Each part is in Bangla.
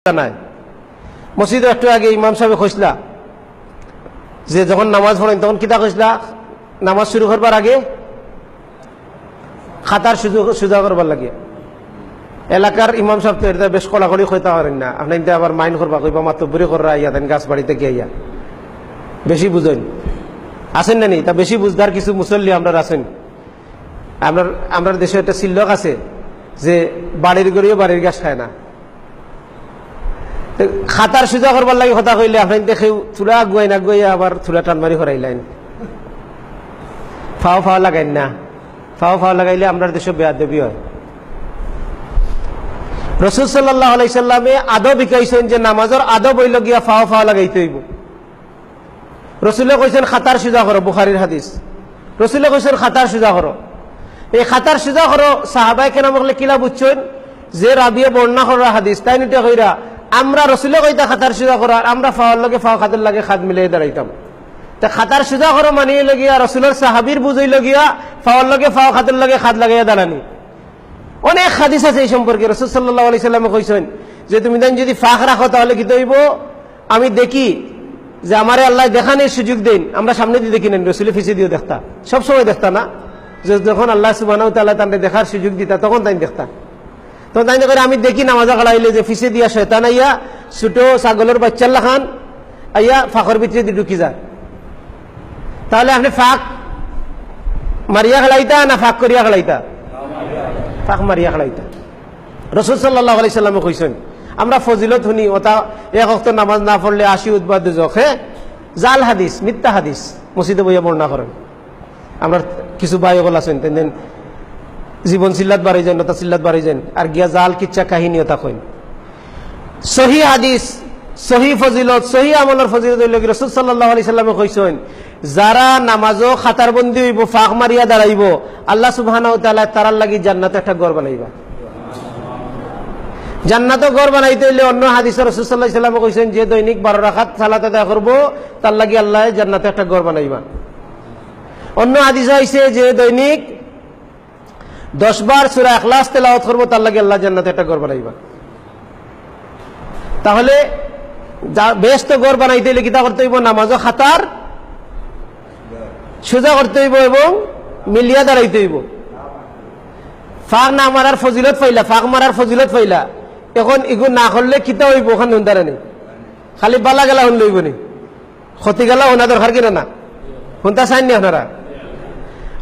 নাই মসজিদে একটু আগে ইমাম সাহেব কইসলা যে যখন নামাজ পড়েন তখন কিতা কইসলা নামাজ শুরু করবার আগে খাতার সুজা করবার লাগে। এলাকার ইমাম সাহেব তো এটা বেশ কড়াকড়ি কইতা পারেন না, আপনি কিন্তু আবার মাইন্ড করবা কইবা মাতব্বরি কররা ইয়া দেন গাছ বাড়িতে গিয়া বেশি বুঝেন আছেন না নি তা বেশি বুঝদার কিছু মুসল্লি আমরা আছেন। আমরা দেশে একটা সিল্লক আছে যে বাড়ির গড়িয়ে বাড়ির গাছ খায় না, খাতার সুজা করবার লাগে কথা কইলে আপনি দেখে থুলা গুয়াই না গুয়াই আবার থুলা টান মারি হরাইলেন, ফাও ফাও লাগাইন না, ফাও ফাও লাগাইলে আমরা দেশে বেয়াদবি হয়। রাসূল সাল্লাল্লাহু আলাইহি সাল্লামে আদব শিখাইছেন যে নামাজের আদব হইল গিয়া ফাও ফাও লাগাইতে হইব। রাসূলে কইছেন খাতার সুজা করো, বুখারীর হাদিস। রাসূলে কইছেন খাতার সুজা করো। এই খাতার সুজা করো সাহাবায়ে কেরাম বলে কিলা বুঝছেন যে রাবিয়ে বর্ণনা করা হাদিস তাই নিতে কইরা আমরা রসুলে কইতা খাতার সুজা করার আমরা ফাওয়ার লগে ফাও খাতের লাগে খাত মিলিয়ে দাঁড়াইতাম। তা খাতার সুজা করো মানিয়ে লগিয়া রসুলের সাহাবির বুঝই লগিয়া ফাওয়ার লগে ফাও খাতের লাগে খাত লাগাইয়া দাঁড়ানি। অনেক হাদিস আছে এই সম্পর্কে। রাসূল সাল্লাল্লাহু আলাইহি সাল্লামে কইছেন যে তুমি দেন যদি ফাঁক রাখো তাহলে কি হইব, আমি দেখি যে আমারে আল্লাহ দেখানোর সুযোগ দেন, আমরা সামনে দিয়ে দেখি নেন, রসুলের পিছিয়ে দিয়েও দেখতা, সবসময় দেখতা না, যে যখন আল্লাহ সুবহানাহু ওয়া তাআলা তাদের দেখার সুযোগ দিতা তখন তাই দেখতা। তো তাই করে আমি দেখি নামাজা কালাইলে যে ফিসে দিয়া শয়তান আইয়া ছোট ছাগলের বাচ্চাল্লা খান আইয়া ফাঁকর ভিতরে দিয়ে ঢুকি যায়। তাহলে আপনি ফাঁক মারিয়া খেলাইতা না ফাঁক করিয়া খেলাইতা? ফাঁক মারিয়া খেলাইতা। রাসূল সাল্লাল্লাহু আলাইহি সাল্লামে কইছেন আমরা ফজিলত শুনি ওটা এক ওয়াক্ত নামাজ না পড়লে 80 উদ্বাদ জখে জাল হাদিস, মিথ্যা হাদিস মসজিদে বইয়া বর্ণনা করেন। আমরা কিছু ভাই ওগুলো আছেন তেন জীবন চিল্লাত বাড়ি যান, নতা চিল্লাত বাড়ি যান আর গিয়া জাল কিচ্ছা কাহিনী ওটা কইন। সহি হাদিস, সহি ফজিলত, সহি আমলের ফজিলত হইল কি রাসূল সাল্লাল্লাহু আলাইহি সাল্লামে কইছেন যারা নামাজও খাতারবন্দি হইব ফাঁক মারিয়া দাঁড়াইব আল্লাহ সুবহানাহু ওয়া তাআলা তারার লাগি জান্নাতে একটা ঘর বানাইবা। জান্নাতে ঘর বানাইতে হইলে অন্য হাদিসে রাসূল সাল্লাল্লাহু আলাইহি সাল্লামে কইছেন যে দৈনিক 12 রাকাত সালাত আদায় করব তার লাগি আল্লাহ জান্নাতে একটা ঘর বানাইবা। অন্য হাদিসে হইছে যে দৈনিক 10 বার সূরা ইখলাস তেলাওয়াত করব তার লাগি আল্লাহ জান্নাতে একটা ঘর বানাইবা। তাহলে বেশ তো ঘর বানাইতে হইলে কিতা করতে হইব, নামাজও খাতার সোজা করতে হইব এবং মিলিয়া দাঁড়াইতে হইব। ফাঁক না মারার ফজিলত পাইলা, ফাঁক মারার ফজিলত পাইলা, এখন এগু না করলে কিতা হইব ওখানে হুন্দারা নেই, খালি বালা গেলা হুন লইব নি, ক্ষতি গেলা হোনা দরকার কিনা না হুনতা চাইন নি আপনারা?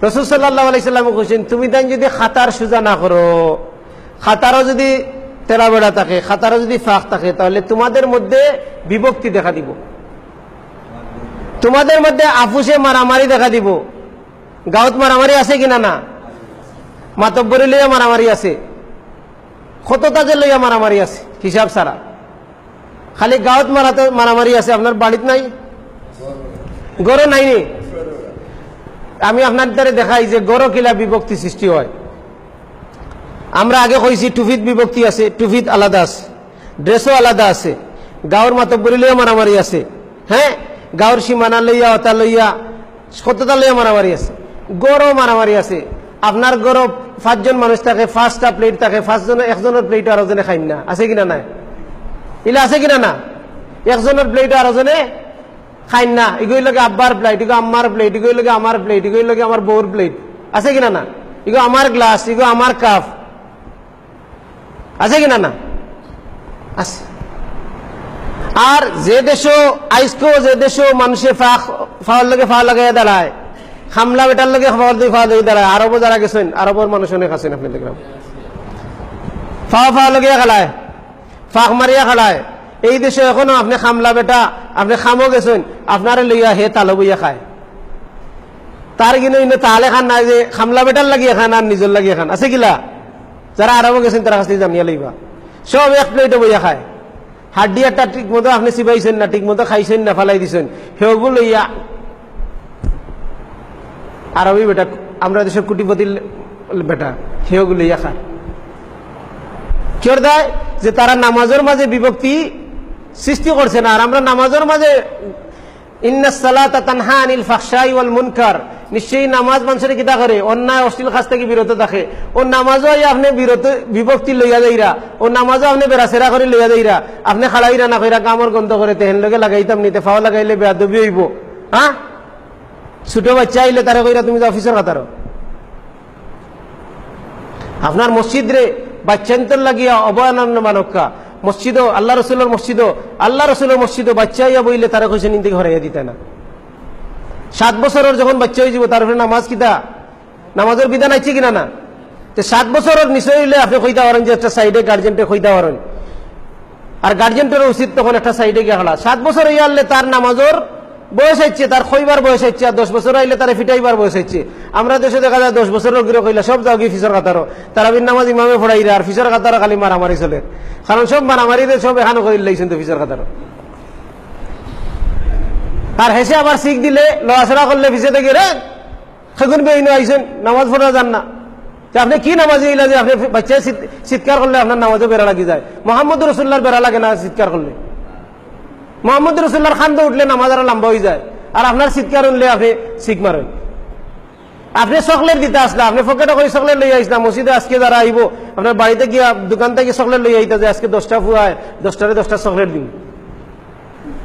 রাসূল সাল্লাল্লাহু আলাইহি সাল্লাম কইছেন তুমি তাই যদি খাতার সুজা না করো, খাতারও যদি তেরা বেড়া থাকে, খাতারও যদি ফাঁক থাকে, তাহলে তোমাদের মধ্যে বিভক্তি দেখা দিব, তোমাদের মধ্যে আপুসে মারামারি দেখা দিব। গাঁৱত মারামারি আছে কিনা না? মাতব্বরি লইয়া মারামারি আছে, কতটা লইয়া মারামারি আছে হিসাব ছাড়া। খালি গাঁৱত মারামারি আছে, আপনার বাড়িত নাই, গড়ও নাই নি? আমি আপনার দ্বারা দেখাই যে গড় কিলা বিভক্তি সৃষ্টি হয়। আমরা আগে কইছি টুফিত বিভক্তি আছে, টুফিত আলাদা আছে, ড্রেসও আলাদা আছে, গাঁৱর মাতব্বরি লইয়া মারামারি আছে, হ্যাঁ গাঁৱর সীমানা লইয়া অতা লইয়া কতটা লইয়া মারামারি আছে, গড়ও মারামারি আছে। আপনার গড় 5 জন মানুষ থাকে, 5টা প্লেট থাকে, 5 জনের একজনের প্লেট আরো জনে খাইন না, আছে কিনা নাই? ইলা আছে কিনা না? একজনের প্লেট আরো জনে খাইন না, এগুলো লাগে আব্বার প্লেট, এগুলো আম্মার প্লেট, এগুলো লাগে আমার প্লেট, এগুলো লাগে আমার বউর প্লেট, আছে কিনা না? এগুলো আমার গ্লাস, এগুলো আমার কাপ, আছে কিনা না? আছে। আর যে দেশও আইসকো যে দেশও মানুষে ফাওয়ার লগে ফাওয়া লাগাইয়া দাঁড়ায়, খামলা বেটার লগে ফাওয়ার দিয়ে ফাওয়া দিয়ে দাঁড়ায়। আরবও যারা গেছেন, আরবের মানুষ অনেক আছেন, আপনি দেখলাম ফাওয়া লগে খেলায়, ফাঁক মারিয়া খেলায়। এই দেশে এখনো আপনি খামলা বেটা, আপনি খামও গেছেন, আপনারে লইয়া হে তালো বইয়া খায়, তার কিন্তু তাহলে খান নাই যে খামলা বেটার লাগিয়ে খান আর নিজের লাগিয়ে খান, আছে কিলা? যারা আরবও গেছেন তারা কাছ থেকে জানিয়া লইবা, সব এক প্লেটে বইয়া খায়। হাড্ডি একটা ঠিক মতো আপনি চিবাইছেন না, ঠিক মতো খাইছেন না, ফালাই দিছেন, সেগুলো লইয়া আরবি বেটা, আমরা দেশের কোটিপতি বেটা, সেগুলো লইয়া খায়। কেউ দেয় যে তারা নামাজের মাঝে বিভক্তি সৃষ্টি করছে না, আর আমরা নামাজের মাঝে ইন্নাস সালাতা তানহা আনিল ফাহশাই ওয়াল মুনকার, নিশ্চয়ই নামাজ মানুষের কিতা করে অন্যায় অশ্লীল কাজ থেকে বিরত থাকে। ও নামাজও আপনি বিরত বিভক্তি লইয়া যাইরা, ও নামাজও আপনি বেড়াচেরা করে লইয়া যাইরা, আপনি খাড়াইরা না কইরা কামর গন্ধ করে তেহেন লগে লাগাইতাম নিতে ফাও লাগাইলে বেয়াদবি হইব। হ্যাঁ, ছোট বাচ্চা আইলে তারা কইরা তুমি যে অফিসের কাতারো। আপনার মসজিদ রে বাচ্চান্তর লাগিয়া অবয়ানন্দ মানক্কা মসজিদ, আল্লাহ রসুলের মসজিদ, আল্লাহ রসুলের মসজিদ বাচ্চা ইয়া বইলে তারা কইছে নিন্দে হরাইয়া দিতে না। 7 বছরের যখন বাচ্চা হয়ে যাব তারপরে নামাজ কিতা, নামাজের বিধান আছে কিনা না? 7 বছরের নিশ্চয় হইলে আপনি কইতা পারেন যে একটা সাইডে গার্জেন্টে কইতা পারেন, আর গার্জেন্টের উচিত তখন একটা সাইডে গিয়ে হালা। 7 বছর হইয়া আনলে তার নামাজের বয়স হচ্ছে, তার খইবার বয়স হচ্ছে, আর 10 বছর আইলে তারা ফিটাইবার বয়স হচ্ছে। আমরা দেশে দেখা যায় 10 বছরের গিরে কইলা সব যাও গিয়ে ফিসর কাতারো, তারা বিন নামাজ ইমামে পড়াইরা, আর ফিসর কাতারো খালি মারামারি চলে। কারণ সব মারামারিতে সব এখানে কইল লাইছেন তো ফিসর কাতারো। আর হেসে আবার শিখ দিলে লড়াচড়া করলে ফিসে থেকে রে সেগুন বেইনো আইসেন নামাজ পড়া যান না। আপনি কি নামাজ ইলা যে আপনি বাচ্চায় চিৎকার করলে আপনার নামাজও বেড়া লাগি যায়। মোহাম্মদ রসুল্লাহর বেড়া লাগে না চিৎকার করলে? মোহাম্মদ রসুল্লাহর খান্দ উঠলে নামাজ আরো লম্বা হয়ে যায়, আর আপনার চিৎকার উঠলে আপনি শিখ মারেন। আপনি চকলেট দিতে আসলা, আপনি পকেটে করে চকলেট লই আইস না। মসজিদে আজকে যারা আইব আপনার বাড়িতে গিয়া দোকান থেকে চকলেট লই আইতা যে আজকে 10টা ফুয়ায় 10টারে 10টা চকলেট দিন।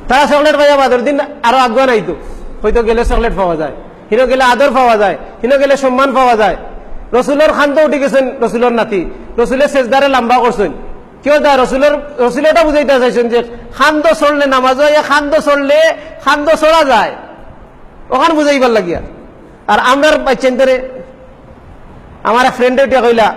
তারা চকলেট পাইয়া বাদর দিন আরো আগুয়া নাই তো, হয়তো গেলে চকলেট পাওয়া যায়, হিনো গেলে আদর পাওয়া যায়, হিনো গেলে সম্মান পাওয়া যায়। রসুলের খান্ত উঠে গেছেন, রসুলের নাতি রসুলের শেষদারে লম্বা করছেন। কেউ দেয় রসুলেরটা বুঝাইতে চাইছেন যে খান্দ চড়লে নামাজ হয়, খান্দ চড়লে খান্দ চড়া যায়, ওখান বুঝাইবার লাগিয়া। আর আমরার বাচ্চান্তরে আমার এক ফ্রেন্ডে উঠে কইলা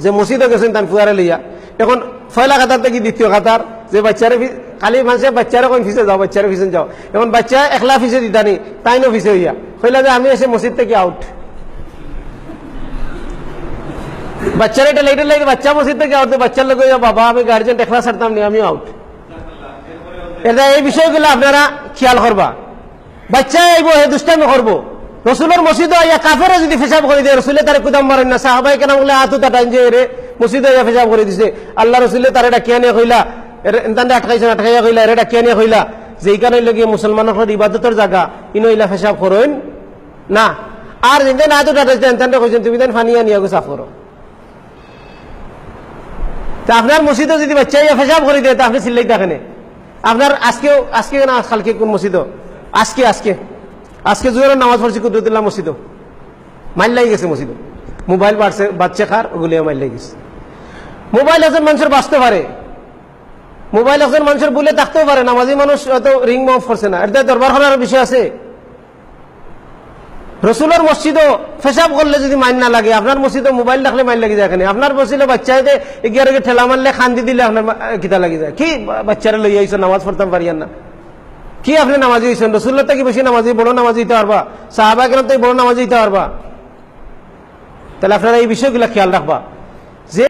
যে মসজিদে গেছেন তান ফুয়ারে লইয়া, এখন পয়লা কাতার থেকে দ্বিতীয় কাতার, যে বাচ্চারে খালি মানুষের বাচ্চারা কোন ফিসে যাও, বাচ্চারা ফিসে যাও। এখন বাচ্চা একলা ফিসে দিতানি, তাই নো ফিসে হইয়া কইলা যে আমি এসে মসজিদ থেকে আউট। বাচ্চারা এটা লেটে লাগে, বাচ্চা মসজিদ থেকে আউট, বাচ্চার লোক বাবা আমি গার্জেন একলা ছাড়তাম নি, আমি আউট। এটা এই বিষয়গুলো আপনারা খেয়াল করবা। বাচ্চা আইব হে দুষ্টামি করবো, রসুলের মসজিদে আইয়া কাফেরা যদি পেশাব করে দেয়, রসুলে তারা কুদাম মারেন না। সাহাবাই কেন বলে আতু তাটাইন যে রে মসজিদে আইয়া পেশাব করে দিছে, আল্লাহ রসুলে তারা ডাকিয়া নিয়ে কইলা এনতান্ডে আটকাইছেন, আটকাইয়া কইলা এরা ডাকিয়া নিয়ে কইলা যে এইখানে লগিয়ে মুসলমানের ইবাদতের জায়গা ইনো ইলা পেশাব করেন না। আর যেদিন আতু টাটাইছে এনতান্ডে কইছেন তুমি দেন ফানিয়া নিয়ে সাফ করো। তা আপনার মসজিদে যদি বাচ্চা ইয়া পেশাব করে দেয় তা আপনি চিল্লাই দেখেন। আপনার আজকে না কালকে কোন মসজিদ, আজকে জোরের নামাজ পড়ছি কুদরতুল্লাহ মসজিদ, মাইল লাগি গেছে মসজিদ, মোবাইল বাচ্চা খার ওগুলিও মাইল লাগি গেছে। মোবাইল একজন মানুষের বাঁচতে পারে, মোবাইল একজন মানুষের বলে থাকতেও পারে, নামাজি মানুষ হয়তো রিং অফ করছে না, এটা দরবার করার বিষয় আছে। রসুলের মসজিদও পেশাব করলে যদি মাইন না লাগে, আপনার মসজিদে মোবাইল রাখলে মাইল লাগি যায়। এখানে আপনার মসজিদে বাচ্চাকে এগিয়ে ঠেলা মারলে খান্দি দিলে আপনার কিতা লাগি যায়। কি বাচ্চারা লইয়া আইসেন নামাজ পড়তাম পারিয়ান না, কি আপনি নামাজি হয়েছেন? রসুল্লাহ থেকে বেশি নামাজি, বড় নামাজি হইতে পারবা, সাহাবা কেন থেকে বড় নামাজি হইতে পারবা? তাহলে আপনারা এই বিষয়গুলো খেয়াল রাখবা।